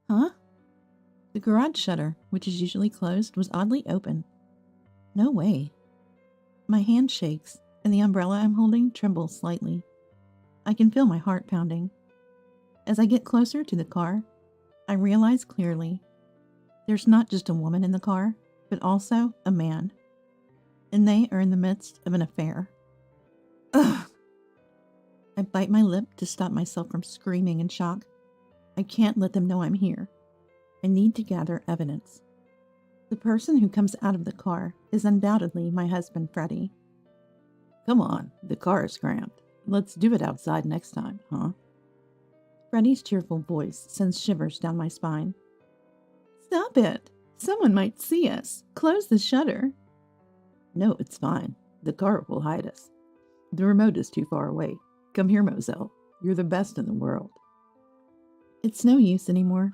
Huh? The garage shutter, which is usually closed, was oddly open. No way. My hand shakes, and the umbrella I'm holding trembles slightly. I can feel my heart pounding. As I get closer to the car, I realize clearly there's not just a woman in the car, but also a man. And they are in the midst of an affair. Ugh! I bite my lip to stop myself from screaming in shock. I can't let them know I'm here. I need to gather evidence. The person who comes out of the car is undoubtedly my husband, Freddie. Come on, the car is cramped. Let's do it outside next time, huh? Freddie's cheerful voice sends shivers down my spine. Stop it! Someone might see us. Close the shutter. No, it's fine. The car will hide us. The remote is too far away. Come here, Moselle. You're the best in the world. It's no use anymore.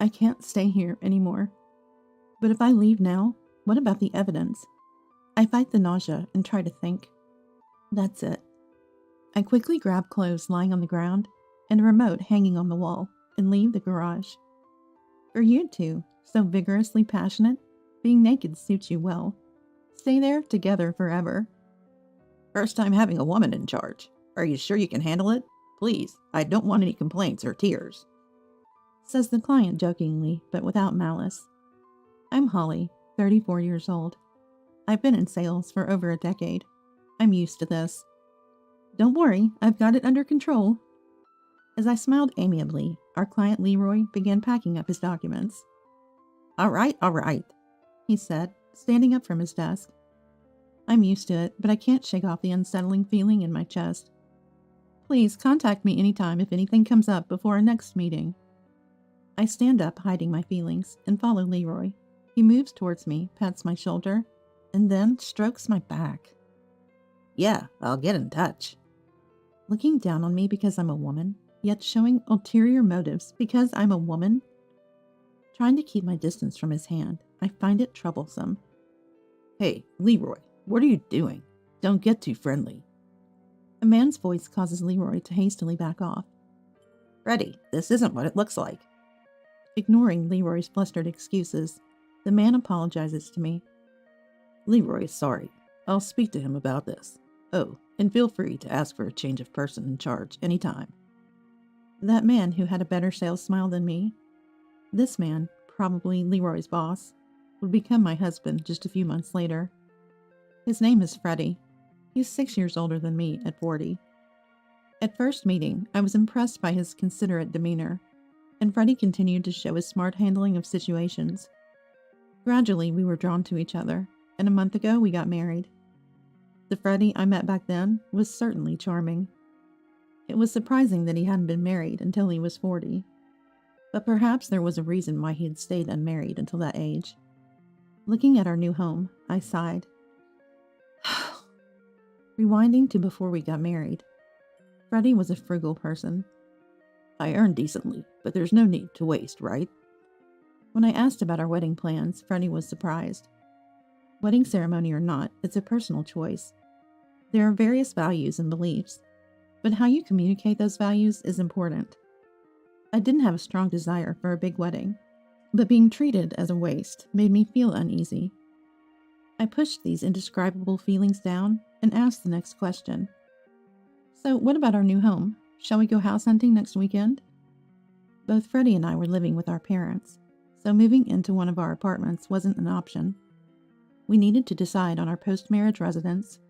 I can't stay here anymore. But if I leave now, what about the evidence? I fight the nausea and try to think. That's it. I quickly grab clothes lying on the ground and a remote hanging on the wall and leave the garage. For you two, so vigorously passionate, being naked suits you well. Stay there together forever. First time having a woman in charge. Are you sure you can handle it? Please, I don't want any complaints or tears, says the client jokingly, but without malice. I'm Holly, 34 years old. I've been in sales for over a decade. I'm used to this. Don't worry, I've got it under control. As I smiled amiably, our client Leroy began packing up his documents. All right, he said, standing up from his desk. I'm used to it, but I can't shake off the unsettling feeling in my chest. Please contact me anytime if anything comes up before our next meeting. I stand up, hiding my feelings, and follow Leroy. He moves towards me, pats my shoulder, and then strokes my back. Yeah, I'll get in touch. Looking down on me because I'm a woman, yet showing ulterior motives because I'm a woman? Trying to keep my distance from his hand, I find it troublesome. Hey, Leroy, what are you doing? Don't get too friendly. A man's voice causes Leroy to hastily back off. Freddie, this isn't what it looks like. Ignoring Leroy's flustered excuses, the man apologizes to me. Leroy's sorry. I'll speak to him about this. Oh, and feel free to ask for a change of person in charge anytime. That man who had a better sales smile than me, this man, probably Leroy's boss, would become my husband just a few months later. His name is Freddie. He's 6 years older than me at 40. At first meeting, I was impressed by his considerate demeanor, and Freddie continued to show his smart handling of situations. Gradually, we were drawn to each other, and a month ago we got married. The Freddie I met back then was certainly charming. It was surprising that he hadn't been married until he was 40. But perhaps there was a reason why he had stayed unmarried until that age. Looking at our new home, I sighed. Rewinding to before we got married, Freddie was a frugal person. I earn decently, but there's no need to waste, right? When I asked about our wedding plans, Freddie was surprised. Wedding ceremony or not, it's a personal choice. There are various values and beliefs, but how you communicate those values is important. I didn't have a strong desire for a big wedding, but being treated as a waste made me feel uneasy. I pushed these indescribable feelings down and asked the next question. So what about our new home? Shall we go house hunting next weekend? Both Freddie and I were living with our parents, so moving into one of our apartments wasn't an option. We needed to decide on our post-marriage residence.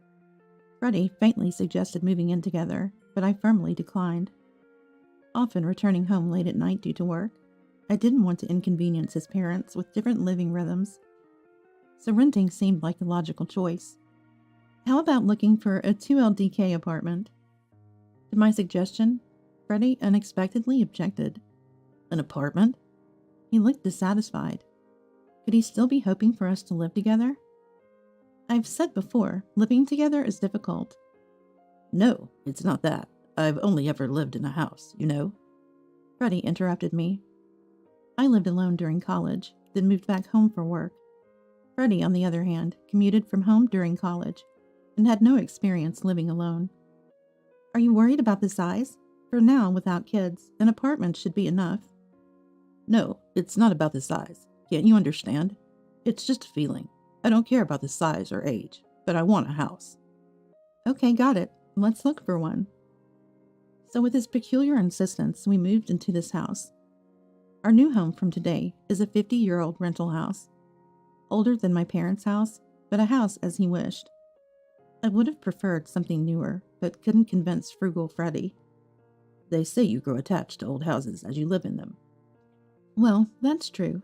Freddie faintly suggested moving in together, but I firmly declined. Often returning home late at night due to work, I didn't want to inconvenience his parents with different living rhythms. So renting seemed like the logical choice. How about looking for a 2 LDK apartment? To my suggestion, Freddie unexpectedly objected. An apartment? He looked dissatisfied. Could he still be hoping for us to live together? I've said before, living together is difficult. No, it's not that. I've only ever lived in a house, you know. Freddie interrupted me. I lived alone during college, then moved back home for work. Freddie, on the other hand, commuted from home during college and had no experience living alone. Are you worried about the size? For now, without kids, an apartment should be enough. No, it's not about the size. Can't you understand? It's just a feeling. I don't care about the size or age, but I want a house. Okay, got it. Let's look for one. So with his peculiar insistence, we moved into this house. Our new home from today is a 50-year-old rental house. Older than my parents' house, but a house as he wished. I would have preferred something newer, but couldn't convince frugal Freddie. They say you grow attached to old houses as you live in them. Well, that's true.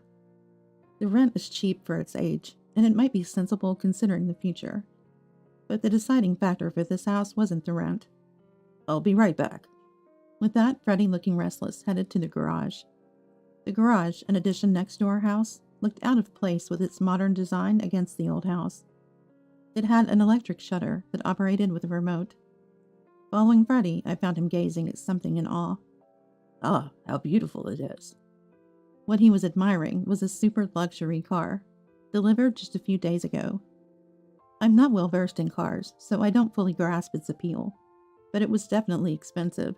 The rent is cheap for its age, and it might be sensible considering the future. But the deciding factor for this house wasn't the rent. I'll be right back. With that, Freddie, looking restless, headed to the garage. The garage, an addition next to our house, looked out of place with its modern design against the old house. It had an electric shutter that operated with a remote. Following Freddie, I found him gazing at something in awe. Ah, how beautiful it is. What he was admiring was a super luxury car, delivered just a few days ago. I'm not well versed in cars, so I don't fully grasp its appeal, but it was definitely expensive.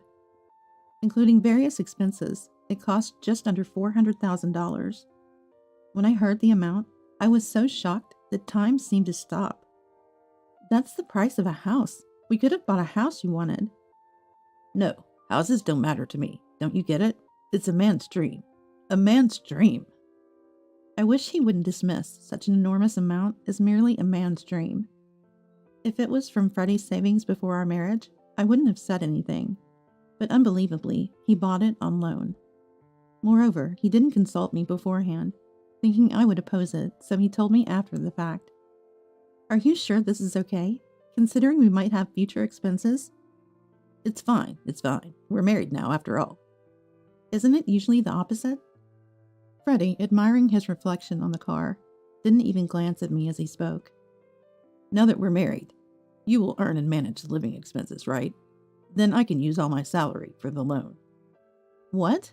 Including various expenses, it cost just under $400,000. When I heard the amount, I was so shocked that time seemed to stop. That's the price of a house. We could have bought a house you wanted. No, houses don't matter to me. Don't you get it? It's a man's dream. A man's dream. I wish he wouldn't dismiss such an enormous amount as merely a man's dream. If it was from Freddie's savings before our marriage, I wouldn't have said anything. But unbelievably, he bought it on loan. Moreover, he didn't consult me beforehand, thinking I would oppose it, so he told me after the fact. Are you sure this is okay, considering we might have future expenses? It's fine. We're married now, after all. Isn't it usually the opposite? Freddie, admiring his reflection on the car, didn't even glance at me as he spoke. Now that we're married, you will earn and manage the living expenses, right? Then I can use all my salary for the loan. What?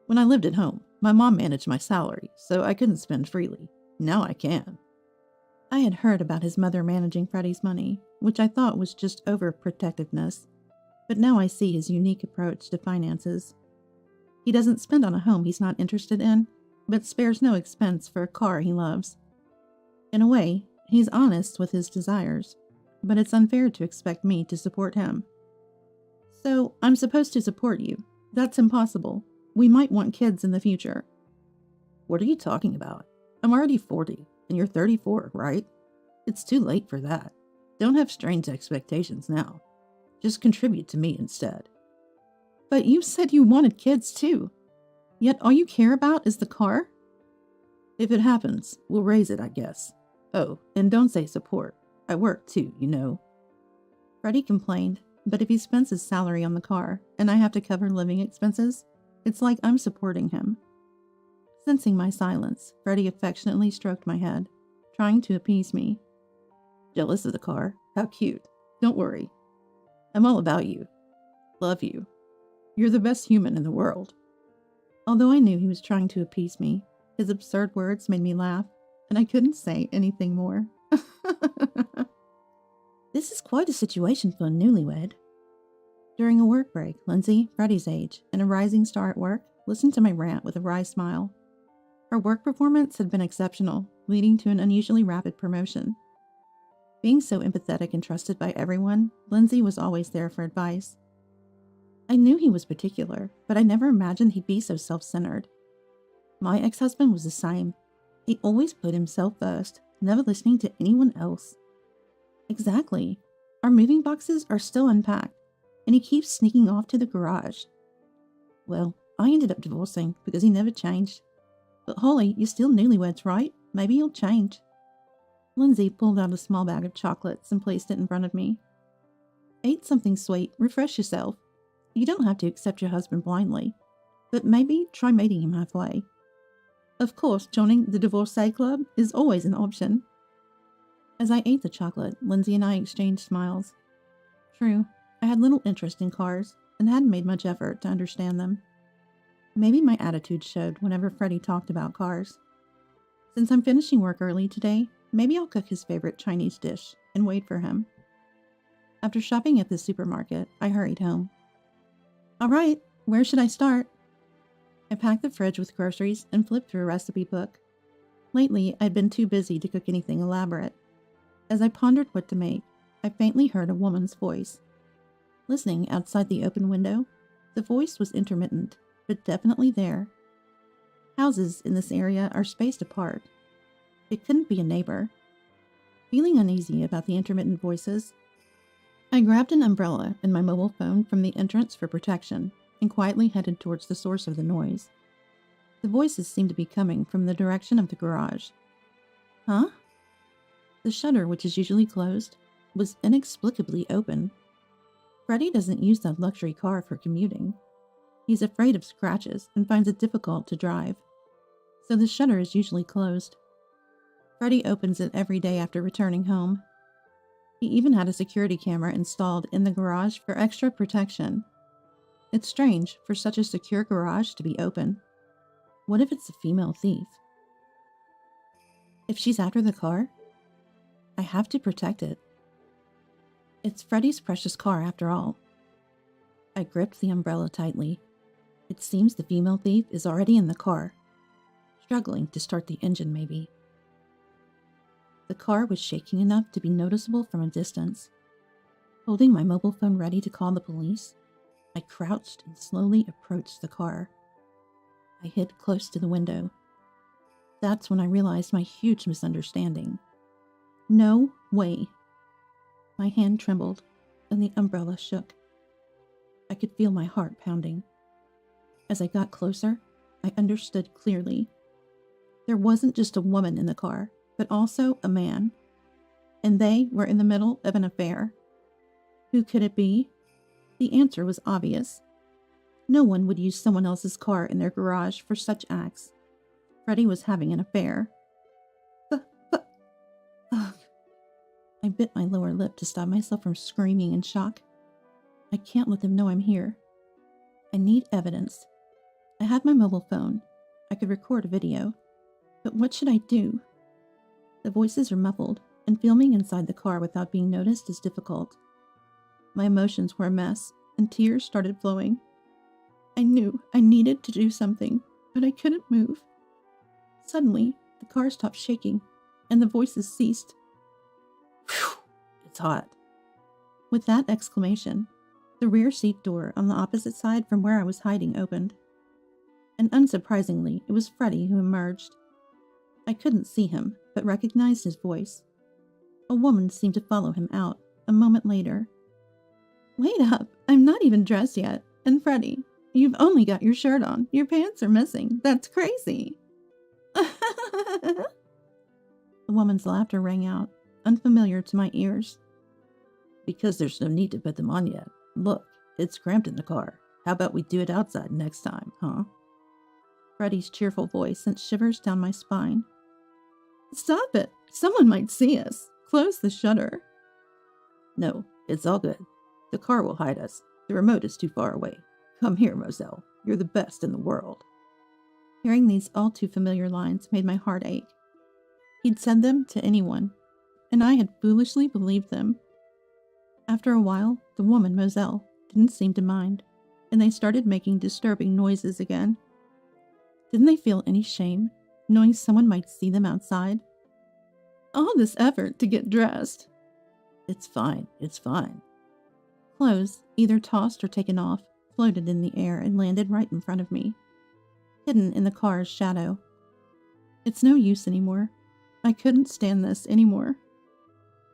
When I lived at home, my mom managed my salary, so I couldn't spend freely. Now I can. I had heard about his mother managing Freddie's money, which I thought was just overprotectiveness, but now I see his unique approach to finances. He doesn't spend on a home he's not interested in, but spares no expense for a car he loves. In a way, he's honest with his desires, but it's unfair to expect me to support him. So, I'm supposed to support you. That's impossible. We might want kids in the future. What are you talking about? I'm already 40, and you're 34, right? It's too late for that. Don't have strange expectations now. Just contribute to me instead. But you said you wanted kids too. Yet all you care about is the car? If it happens, we'll raise it, I guess. Oh, and don't say support. I work too, you know. Freddie complained, but if he spends his salary on the car and I have to cover living expenses, it's like I'm supporting him. Sensing my silence, Freddie affectionately stroked my head, trying to appease me. Jealous of the car? How cute. Don't worry. I'm all about you. Love you. You're the best human in the world. Although I knew he was trying to appease me, his absurd words made me laugh, and I couldn't say anything more. This is quite a situation for a newlywed. During a work break, Lindsay, Freddie's age, and a rising star at work, listened to my rant with a wry smile. Her work performance had been exceptional, leading to an unusually rapid promotion. Being so empathetic and trusted by everyone, Lindsay was always there for advice. I knew he was particular, but I never imagined he'd be so self-centered. My ex-husband was the same. He always put himself first, never listening to anyone else. Exactly. Our moving boxes are still unpacked, and he keeps sneaking off to the garage. Well, I ended up divorcing because he never changed. But Holly, you're still newlyweds, right? Maybe you'll change. Lindsay pulled out a small bag of chocolates and placed it in front of me. Eat something sweet, refresh yourself. You don't have to accept your husband blindly, but maybe try meeting him halfway. Of course, joining the divorcee club is always an option. As I ate the chocolate, Lindsay and I exchanged smiles. True, I had little interest in cars and hadn't made much effort to understand them. Maybe my attitude showed whenever Freddie talked about cars. Since I'm finishing work early today, maybe I'll cook his favorite Chinese dish and wait for him. After shopping at the supermarket, I hurried home. All right, where should I start? I packed the fridge with groceries and flipped through a recipe book. Lately, I'd been too busy to cook anything elaborate. As I pondered what to make, I faintly heard a woman's voice. Listening outside the open window, the voice was intermittent, but definitely there. Houses in this area are spaced apart. It couldn't be a neighbor. Feeling uneasy about the intermittent voices, I grabbed an umbrella and my mobile phone from the entrance for protection and quietly headed towards the source of the noise. The voices seemed to be coming from the direction of the garage. Huh? The shutter, which is usually closed, was inexplicably open. Freddie doesn't use that luxury car for commuting. He's afraid of scratches and finds it difficult to drive, so the shutter is usually closed. Freddie opens it every day after returning home. He even had a security camera installed in the garage for extra protection. It's strange for such a secure garage to be open. What if it's a female thief? If she's after the car, I have to protect it. It's Freddie's precious car after all. I gripped the umbrella tightly. It seems the female thief is already in the car, struggling to start the engine maybe. The car was shaking enough to be noticeable from a distance. Holding my mobile phone ready to call the police, I crouched and slowly approached the car. I hid close to the window. That's when I realized my huge misunderstanding. No way. My hand trembled, and the umbrella shook. I could feel my heart pounding. As I got closer, I understood clearly. There wasn't just a woman in the car, but also a man. And they were in the middle of an affair. Who could it be? The answer was obvious. No one would use someone else's car in their garage for such acts. Freddie was having an affair. Ugh. I bit my lower lip to stop myself from screaming in shock. I can't let them know I'm here. I need evidence. I had my mobile phone. I could record a video. But what should I do? The voices are muffled, and filming inside the car without being noticed is difficult. My emotions were a mess, and tears started flowing. I knew I needed to do something, but I couldn't move. Suddenly, the car stopped shaking, and the voices ceased. Phew, it's hot. With that exclamation, the rear seat door on the opposite side from where I was hiding opened. And unsurprisingly, it was Freddie who emerged. I couldn't see him, but recognized his voice. A woman seemed to follow him out a moment later. Wait up, I'm not even dressed yet. And Freddie, you've only got your shirt on. Your pants are missing. That's crazy. The woman's laughter rang out, unfamiliar to my ears. Because there's no need to put them on yet. Look, it's cramped in the car. How about we do it outside next time, huh? Freddie's cheerful voice sent shivers down my spine. Stop it! Someone might see us. Close the shutter. No, it's all good. The car will hide us. The remote is too far away. Come here, Moselle. You're the best in the world. Hearing these all too familiar lines made my heart ache. He'd said them to anyone, and I had foolishly believed them. After a while, the woman, Moselle, didn't seem to mind, and they started making disturbing noises again. Didn't they feel any shame, knowing someone might see them outside? All this effort to get dressed. It's fine, it's fine. Clothes, either tossed or taken off, floated in the air and landed right in front of me, hidden in the car's shadow. It's no use anymore. I couldn't stand this anymore.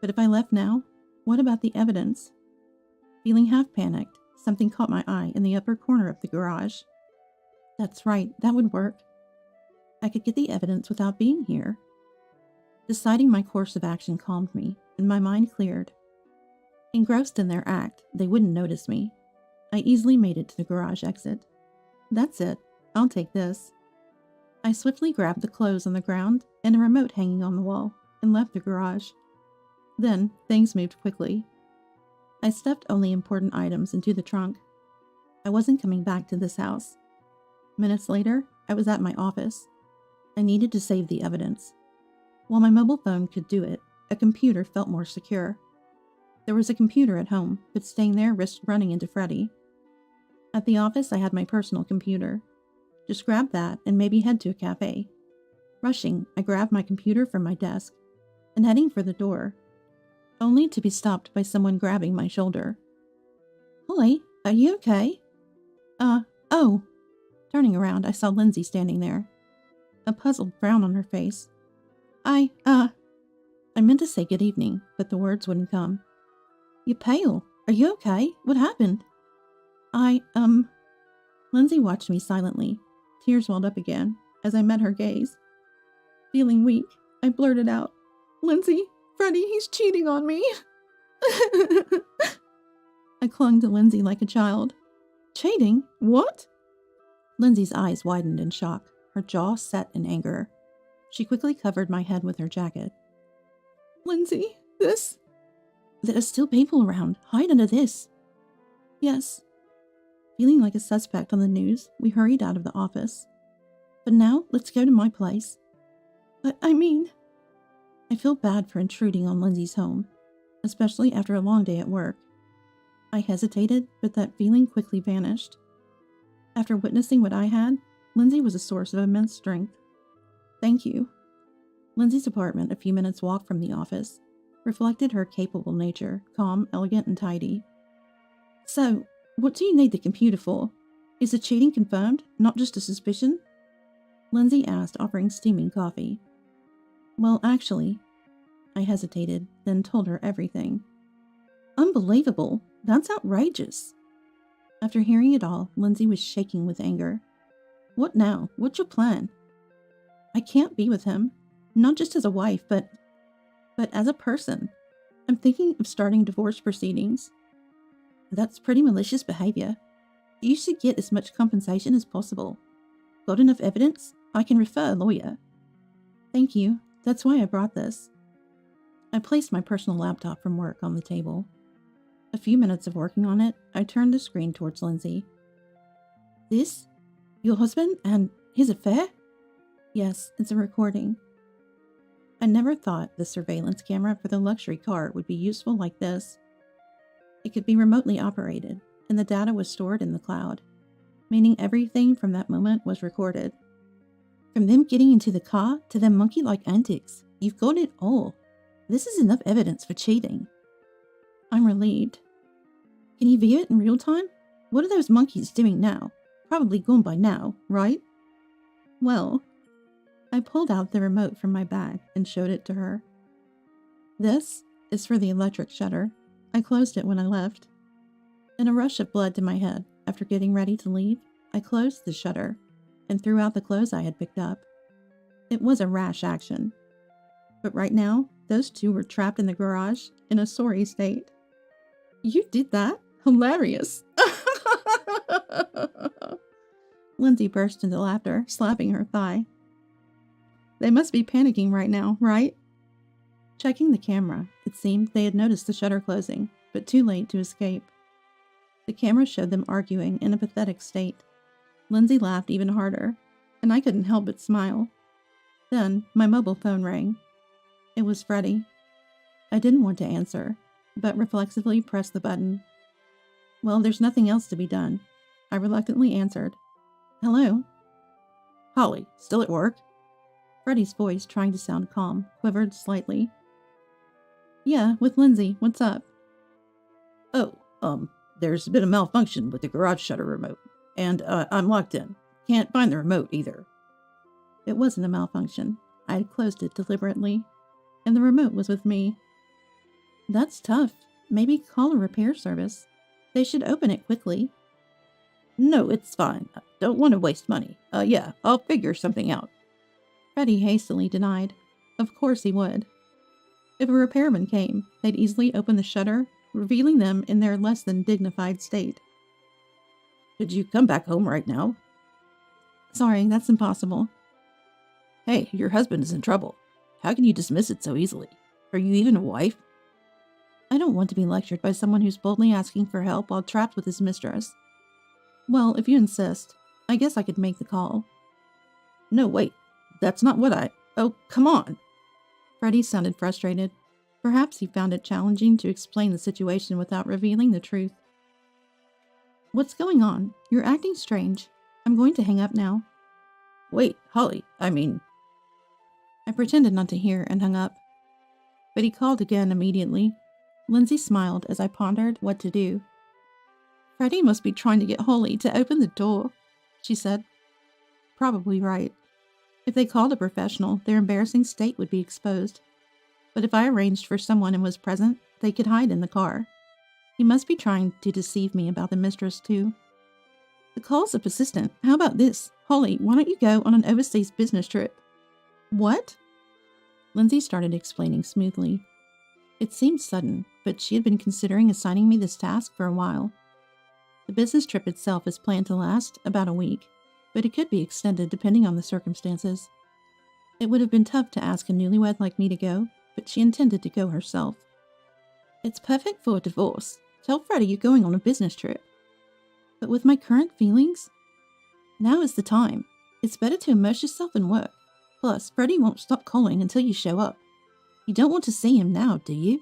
But if I left now, what about the evidence? Feeling half panicked, something caught my eye in the upper corner of the garage. That's right, that would work. I could get the evidence without being here. Deciding my course of action calmed me, and my mind cleared. Engrossed in their act, they wouldn't notice me. I easily made it to the garage exit. That's it. I'll take this. I swiftly grabbed the clothes on the ground and a remote hanging on the wall, and left the garage. Then, things moved quickly. I stuffed only important items into the trunk. I wasn't coming back to this house. Minutes later, I was at my office. I needed to save the evidence. While my mobile phone could do it, a computer felt more secure. There was a computer at home, but staying there risked running into Freddie. At the office, I had my personal computer. Just grab that and maybe head to a cafe. Rushing, I grabbed my computer from my desk and heading for the door, only to be stopped by someone grabbing my shoulder. Holly, are you okay? Oh. Turning around, I saw Lindsay standing there, a puzzled frown on her face. I meant to say good evening, but the words wouldn't come. You're pale. Are you okay? What happened? Lindsay watched me silently. Tears welled up again as I met her gaze. Feeling weak, I blurted out, Lindsay, Freddie, he's cheating on me. I clung to Lindsay like a child. Cheating? What? Lindsay's eyes widened in shock, her jaw set in anger. She quickly covered my head with her jacket. Lindsay, this... There are still people around. Hide under this. Yes. Feeling like a suspect on the news, we hurried out of the office. But now, let's go to my place. But I feel bad for intruding on Lindsay's home, especially after a long day at work. I hesitated, but that feeling quickly vanished. After witnessing what I had, Lindsay was a source of immense strength. Thank you. Lindsay's apartment, a few minutes' walk from the office, reflected her capable nature, calm, elegant, and tidy. So, what do you need the computer for? Is the cheating confirmed, not just a suspicion? Lindsay asked, offering steaming coffee. Well, actually, I hesitated, then told her everything. Unbelievable. That's outrageous. After hearing it all, Lindsay was shaking with anger. What now? What's your plan? I can't be with him. Not just as a wife, but as a person. I'm thinking of starting divorce proceedings. That's pretty malicious behavior. You should get as much compensation as possible. Got enough evidence? I can refer a lawyer. Thank you. That's why I brought this. I placed my personal laptop from work on the table. A few minutes of working on it, I turned the screen towards Lindsay. This? Your husband and his affair? Yes, it's a recording. I never thought the surveillance camera for the luxury car would be useful like this. It could be remotely operated, and the data was stored in the cloud, meaning everything from that moment was recorded. From them getting into the car to their monkey-like antics, you've got it all. This is enough evidence for cheating. I'm relieved. Can you view it in real time? What are those monkeys doing now? Probably gone by now, right? Well, I pulled out the remote from my bag and showed it to her. This is for the electric shutter. I closed it when I left. In a rush of blood to my head, after getting ready to leave, I closed the shutter and threw out the clothes I had picked up. It was a rash action. But right now, those two were trapped in the garage in a sorry state. You did that? Hilarious. Lindsay burst into laughter, slapping her thigh. They must be panicking right now, right? Checking the camera, it seemed they had noticed the shutter closing, but too late to escape. The camera showed them arguing in a pathetic state. Lindsay laughed even harder, and I couldn't help but smile. Then, my mobile phone rang. It was Freddie. I didn't want to answer, but reflexively pressed the button. Well, there's nothing else to be done. I reluctantly answered. Hello? Holly, still at work? Freddie's voice, trying to sound calm, quivered slightly. Yeah, with Lindsay. What's up? Oh, there's been a malfunction with the garage shutter remote, and I'm locked in. Can't find the remote either. It wasn't a malfunction. I had closed it deliberately, and the remote was with me. That's tough. Maybe call a repair service. They should open it quickly. No, it's fine. Don't want to waste money. Yeah, I'll figure something out. Freddie hastily denied. Of course he would. If a repairman came, they'd easily open the shutter, revealing them in their less than dignified state. Could you come back home right now? Sorry, that's impossible. Hey, your husband is in trouble. How can you dismiss it so easily? Are you even a wife? I don't want to be lectured by someone who's boldly asking for help while trapped with his mistress. Well, if you insist, I guess I could make the call. No, wait. That's not what I... Oh, come on. Freddie sounded frustrated. Perhaps he found it challenging to explain the situation without revealing the truth. What's going on? You're acting strange. I'm going to hang up now. Wait, Holly, I pretended not to hear and hung up. But he called again immediately. Lindsay smiled as I pondered what to do. Freddie must be trying to get Holly to open the door, she said. Probably right. If they called a professional, their embarrassing state would be exposed. But if I arranged for someone and was present, they could hide in the car. He must be trying to deceive me about the mistress, too. The calls are persistent. How about this? Holly, why don't you go on an overseas business trip? What? Lindsay started explaining smoothly. It seemed sudden, but she had been considering assigning me this task for a while. The business trip itself is planned to last about a week, but it could be extended depending on the circumstances. It would have been tough to ask a newlywed like me to go, but she intended to go herself. It's perfect for a divorce. Tell Freddie you're going on a business trip. But with my current feelings, now is the time. It's better to immerse yourself in work. Plus, Freddie won't stop calling until you show up. You don't want to see him now, do you?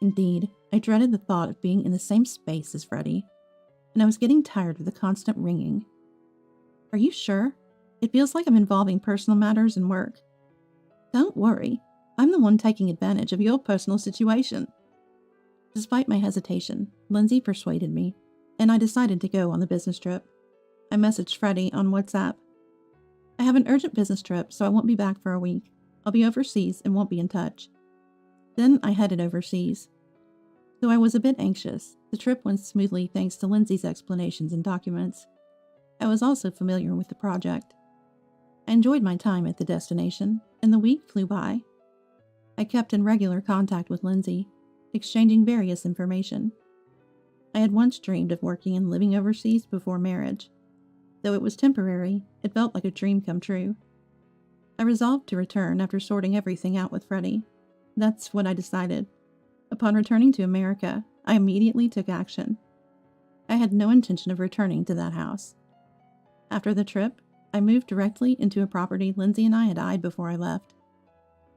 Indeed, I dreaded the thought of being in the same space as Freddie, and I was getting tired of the constant ringing. Are you sure? It feels like I'm involving personal matters and work. Don't worry, I'm the one taking advantage of your personal situation. Despite my hesitation, Lindsay persuaded me, and I decided to go on the business trip. I messaged Freddie on WhatsApp. I have an urgent business trip, so I won't be back for a week. I'll be overseas and won't be in touch. Then I headed overseas. Though I was a bit anxious, the trip went smoothly thanks to Lindsay's explanations and documents. I was also familiar with the project. I enjoyed my time at the destination, and the week flew by. I kept in regular contact with Lindsay, exchanging various information. I had once dreamed of working and living overseas before marriage. Though it was temporary, it felt like a dream come true. I resolved to return after sorting everything out with Freddie. That's what I decided. Upon returning to America, I immediately took action. I had no intention of returning to that house. After the trip, I moved directly into a property Lindsay and I had eyed before I left.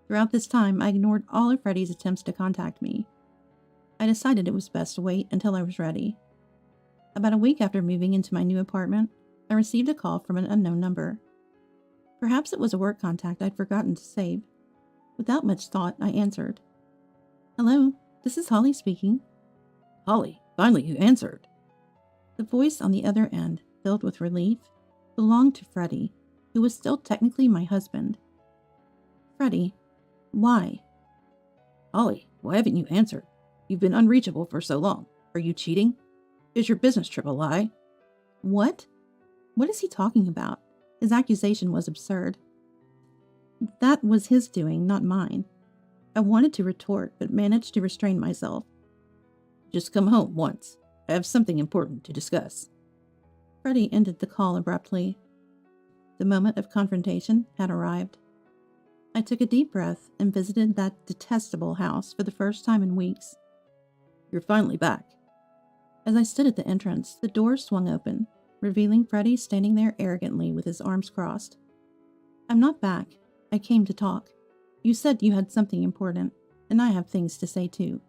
Throughout this time, I ignored all of Freddie's attempts to contact me. I decided it was best to wait until I was ready. About a week after moving into my new apartment, I received a call from an unknown number. Perhaps it was a work contact I'd forgotten to save. Without much thought, I answered. Hello, this is Holly speaking. Holly, finally you answered. The voice on the other end, filled with relief, belonged to Freddie, who was still technically my husband. Freddie, why? Holly, why haven't you answered? You've been unreachable for so long. Are you cheating? Is your business trip a lie? What? What is he talking about? His accusation was absurd. That was his doing, not mine. I wanted to retort, but managed to restrain myself. Just come home once. I have something important to discuss. Freddie ended the call abruptly. The moment of confrontation had arrived. I took a deep breath and visited that detestable house for the first time in weeks. You're finally back. As I stood at the entrance, the door swung open, revealing Freddie standing there arrogantly with his arms crossed. I'm not back. I came to talk. You said you had something important, and I have things to say too.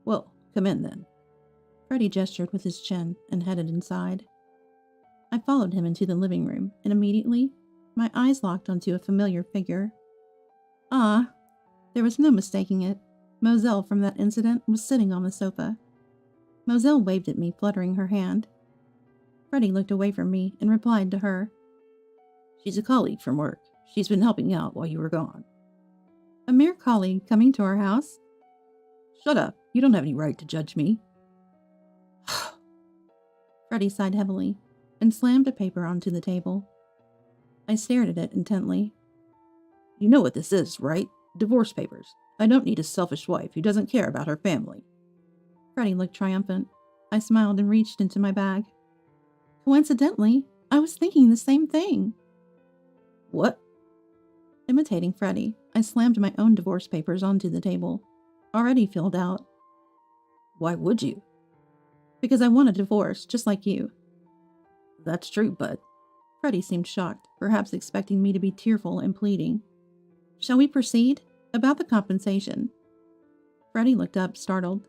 Well, come in then. Freddie gestured with his chin and headed inside. I followed him into the living room, and immediately, my eyes locked onto a familiar figure. Ah, there was no mistaking it. Moselle from that incident was sitting on the sofa. Moselle waved at me, fluttering her hand. Freddie looked away from me and replied to her. She's a colleague from work. She's been helping out while you were gone. A mere colleague coming to our house? Shut up. You don't have any right to judge me. Freddie sighed heavily and slammed a paper onto the table. I stared at it intently. You know what this is, right? Divorce papers. I don't need a selfish wife who doesn't care about her family. Freddie looked triumphant. I smiled and reached into my bag. Coincidentally, I was thinking the same thing. What? Imitating Freddie, I slammed my own divorce papers onto the table, already filled out. Why would you? Because I want a divorce, just like you. That's true, but... Freddie seemed shocked, perhaps expecting me to be tearful and pleading. Shall we proceed? About the compensation. Freddie looked up, startled.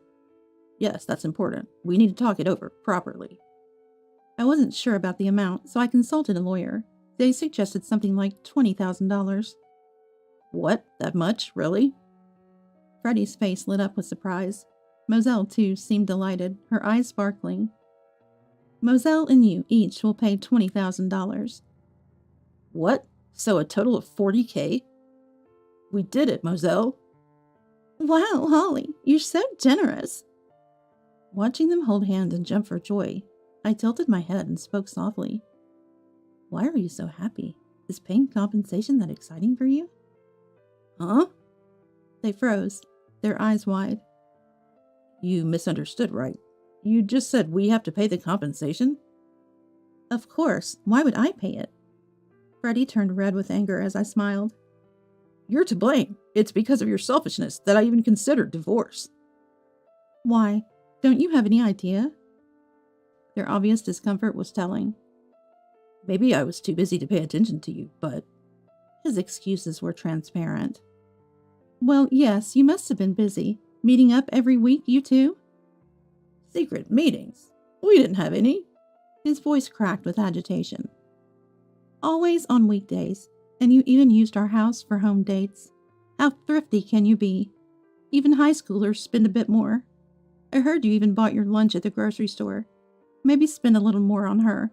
Yes, that's important. We need to talk it over properly. I wasn't sure about the amount, so I consulted a lawyer. They suggested something like $20,000. What? That much? Really? Freddie's face lit up with surprise. Moselle, too, seemed delighted, her eyes sparkling. Moselle and you each will pay $20,000. What? So a total of $40K? We did it, Moselle. Wow, Holly, you're so generous. Watching them hold hands and jump for joy, I tilted my head and spoke softly. Why are you so happy? Is paying compensation that exciting for you? Huh? They froze, their eyes wide. You misunderstood, right? You just said we have to pay the compensation? Of course. Why would I pay it? Freddie turned red with anger as I smiled. You're to blame. It's because of your selfishness that I even considered divorce. Why? Don't you have any idea? Their obvious discomfort was telling. Maybe I was too busy to pay attention to you, but... His excuses were transparent. Well, yes, you must have been busy. Meeting up every week, you two? Secret meetings? We didn't have any. His voice cracked with agitation. Always on weekdays, and you even used our house for home dates. How thrifty can you be? Even high schoolers spend a bit more. I heard you even bought your lunch at the grocery store. Maybe spend a little more on her.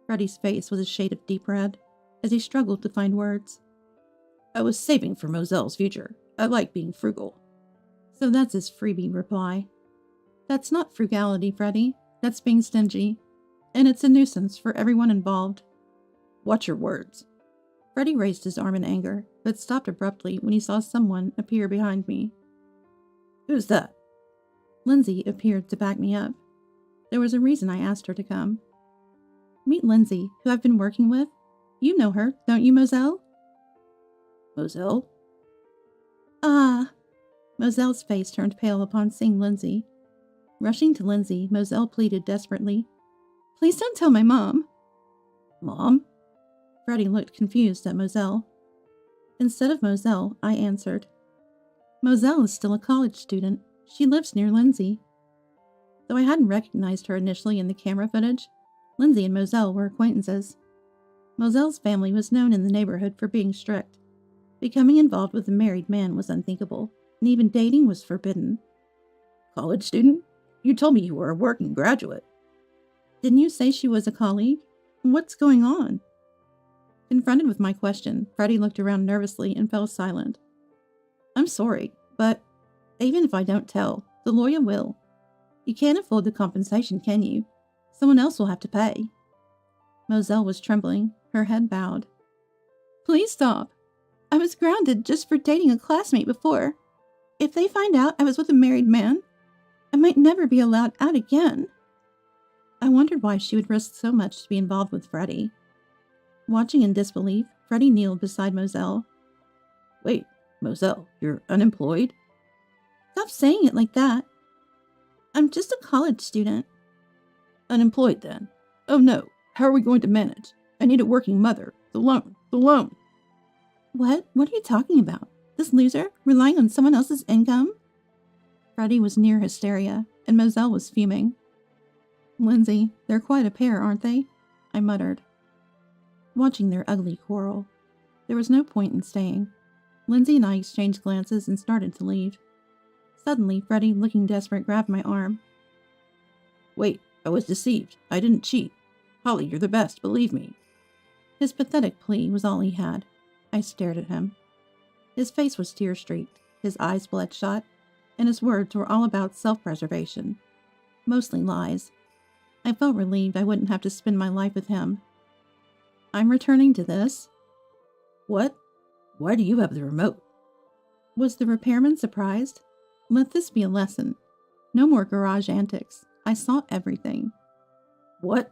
Freddie's face was a shade of deep red, as he struggled to find words. I was saving for Moselle's future. I like being frugal. So that's his freebie reply. That's not frugality, Freddie. That's being stingy. And it's a nuisance for everyone involved. Watch your words. Freddie raised his arm in anger, but stopped abruptly when he saw someone appear behind me. Who's that? Lindsay appeared to back me up. There was a reason I asked her to come. Meet Lindsay, who I've been working with. You know her, don't you, Moselle? Moselle? Ah. Moselle's face turned pale upon seeing Lindsay. Rushing to Lindsay, Moselle pleaded desperately. Please don't tell my mom. Mom? Freddie looked confused at Moselle. Instead of Moselle, I answered. Moselle is still a college student. She lives near Lindsay. Though I hadn't recognized her initially in the camera footage, Lindsay and Moselle were acquaintances. Moselle's family was known in the neighborhood for being strict. Becoming involved with a married man was unthinkable, and even dating was forbidden. College student? You told me you were a working graduate. Didn't you say she was a colleague? What's going on? Confronted with my question, Freddie looked around nervously and fell silent. I'm sorry, but even if I don't tell, the lawyer will. You can't afford the compensation, can you? Someone else will have to pay. Moselle was trembling, her head bowed. Please stop. I was grounded just for dating a classmate before. If they find out I was with a married man, I might never be allowed out again. I wondered why she would risk so much to be involved with Freddie. Watching in disbelief, Freddie kneeled beside Moselle. Wait, Moselle, you're unemployed? Stop saying it like that. I'm just a college student. Unemployed, then? Oh no, how are we going to manage? I need a working mother. The loan. What? What are you talking about? This loser, relying on someone else's income? Freddie was near hysteria, and Moselle was fuming. Lindsay, they're quite a pair, aren't they? I muttered. Watching their ugly quarrel, there was no point in staying. Lindsay and I exchanged glances and started to leave. Suddenly, Freddie, looking desperate, grabbed my arm. Wait, I was deceived. I didn't cheat. Holly, you're the best, believe me. His pathetic plea was all he had. I stared at him. His face was tear-streaked, his eyes bloodshot, and his words were all about self-preservation. Mostly lies. I felt relieved I wouldn't have to spend my life with him. I'm returning to this. What? Why do you have the remote? Was the repairman surprised? Let this be a lesson. No more garage antics. I saw everything. What?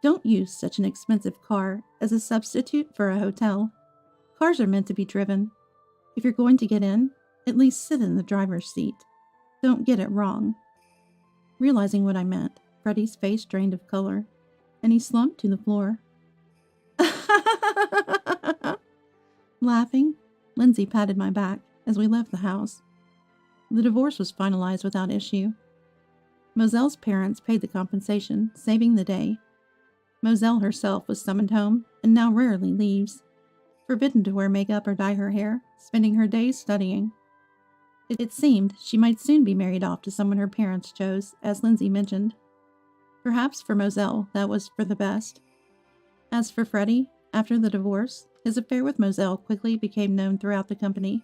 Don't use such an expensive car as a substitute for a hotel. Cars are meant to be driven. If you're going to get in, at least sit in the driver's seat. Don't get it wrong. Realizing what I meant, Freddie's face drained of color, and he slumped to the floor. Laughing, Lindsay patted my back as we left the house. The divorce was finalized without issue. Moselle's parents paid the compensation, saving the day. Moselle herself was summoned home and now rarely leaves, forbidden to wear makeup or dye her hair, spending her days studying. It seemed she might soon be married off to someone her parents chose, as Lindsay mentioned. Perhaps for Moselle, that was for the best. As for Freddie, after the divorce, his affair with Moselle quickly became known throughout the company.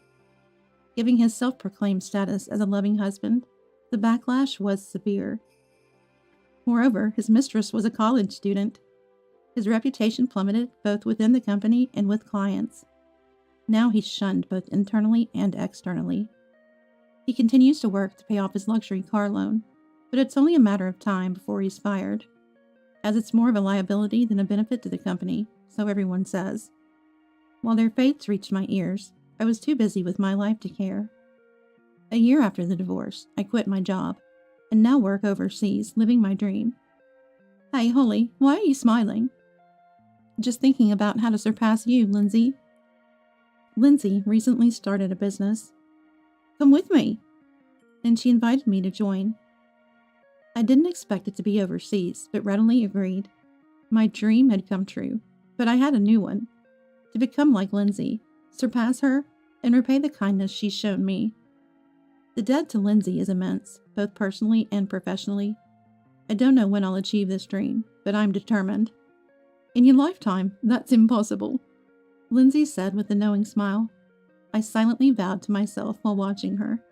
Giving his self-proclaimed status as a loving husband, the backlash was severe. Moreover, his mistress was a college student. His reputation plummeted both within the company and with clients. Now he's shunned both internally and externally. He continues to work to pay off his luxury car loan, but it's only a matter of time before he's fired, as it's more of a liability than a benefit to the company, so everyone says. While their fates reached my ears, I was too busy with my life to care. A year after the divorce, I quit my job, and now work overseas, living my dream. Hey, Holly, why are you smiling? Just thinking about how to surpass you, Lindsay. Lindsay recently started a business. Come with me. And she invited me to join. I didn't expect it to be overseas, but readily agreed. My dream had come true, but I had a new one. To become like Lindsay, surpass her, and repay the kindness she's shown me. The debt to Lindsay is immense, both personally and professionally. I don't know when I'll achieve this dream, but I'm determined. In your lifetime, that's impossible, Lindsay said with a knowing smile. I silently vowed to myself while watching her.